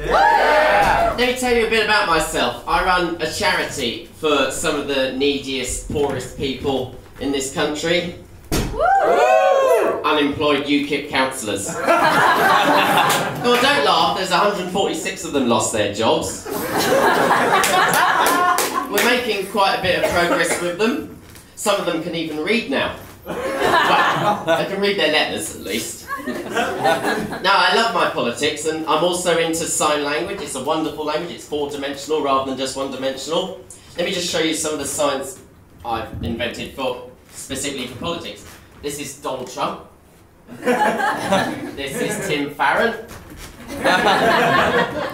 Yeah. Let me tell you a bit about myself. I run a charity for some of the neediest, poorest people in this country. Unemployed UKIP councillors. Well, don't laugh, there's 146 of them lost their jobs. We're making quite a bit of progress with them. Some of them can even read now. Well, they can read their letters at least. Now, I love my politics, and I'm also into sign language. It's a wonderful language, it's four-dimensional rather than just one-dimensional. Let me just show you some of the signs I've invented specifically for politics. This is Donald Trump. This is Tim Farron.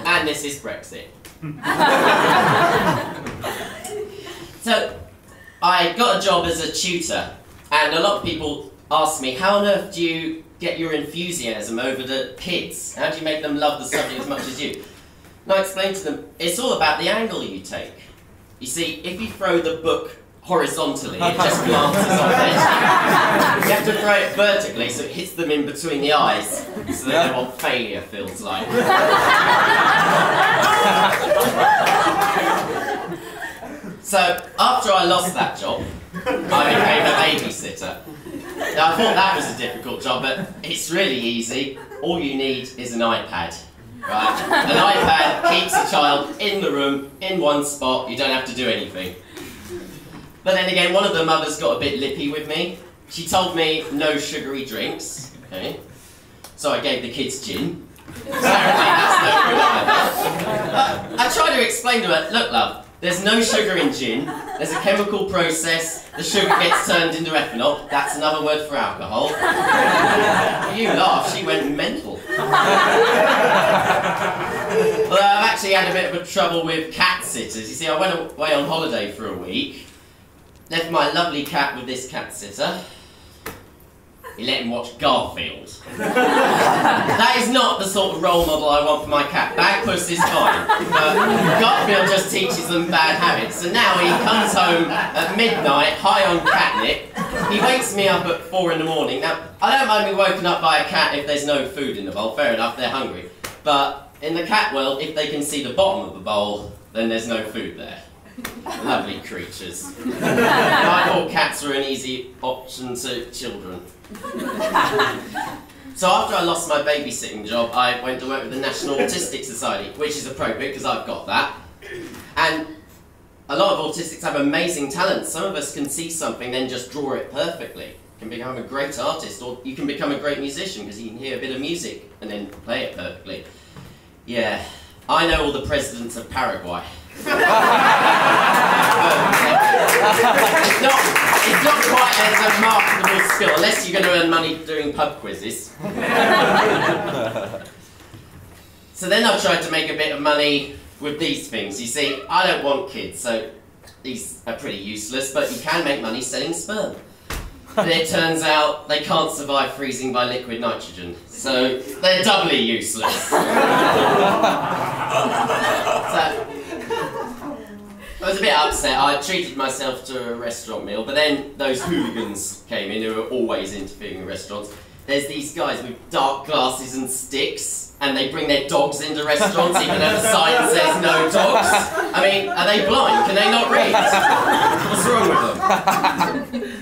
And this is Brexit. So, I got a job as a tutor, and a lot of people ask me, how on earth do you get your enthusiasm over the kids? How do you make them love the subject as much as you? And I explained to them, it's all about the angle you take. You see, if you throw the book horizontally, it just glances off edge. You have to throw it vertically so it hits them in between the eyes, so they know what failure feels like. So, after I lost that job, I became a babysitter. Now, I thought that was a difficult job, but it's really easy. All you need is an iPad. Right? An iPad keeps a child in the room, in one spot, you don't have to do anything. But then again, one of the mothers got a bit lippy with me. She told me no sugary drinks, okay? So I gave the kids gin. Apparently that's no good either. I tried to explain to her, look love, there's no sugar in gin, there's a chemical process, the sugar gets turned into ethanol, that's another word for alcohol. You laugh, she went mental. Well, I've actually had a bit of a trouble with cat sitters. You see, I went away on holiday for a week. Left my lovely cat with this cat sitter. He let him watch Garfield. That is not the sort of role model I want for my cat. Bagpuss is fine, but Garfield just teaches them bad habits. So now he comes home at midnight, high on catnip. He wakes me up at 4 in the morning. Now, I don't mind being woken up by a cat if there's no food in the bowl. Fair enough, they're hungry. But in the cat world, if they can see the bottom of the bowl, then there's no food there. Lovely creatures. I thought cats were an easy option to children. So after I lost my babysitting job, I went to work with the National Autistic Society, which is appropriate because I've got that. And a lot of autistics have amazing talents. Some of us can see something, then just draw it perfectly. You can become a great artist, or you can become a great musician because you can hear a bit of music and then play it perfectly. Yeah, I know all the presidents of Paraguay. It's not quite as a marketable skill, unless you're going to earn money doing pub quizzes. So then I tried to make a bit of money with these things. You see, I don't want kids, so these are pretty useless, but you can make money selling sperm. But it turns out they can't survive freezing by liquid nitrogen, so they're doubly useless. I was a bit upset. I treated myself to a restaurant meal, but then those hooligans came in who are always interfering in restaurants. There's these guys with dark glasses and sticks, and they bring their dogs into restaurants even though the sign says no dogs. I mean, are they blind? Can they not read? What's wrong with them?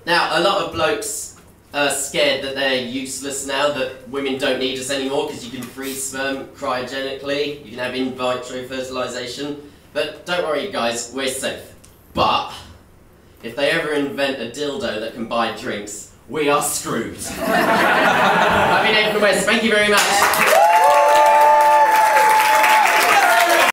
Now, a lot of blokes are scared that they're useless now, that women don't need us anymore because you can freeze sperm cryogenically, you can have in vitro fertilisation. But don't worry guys, we're safe. But if they ever invent a dildo that can buy drinks, we are screwed. I've been David from West, thank you very much.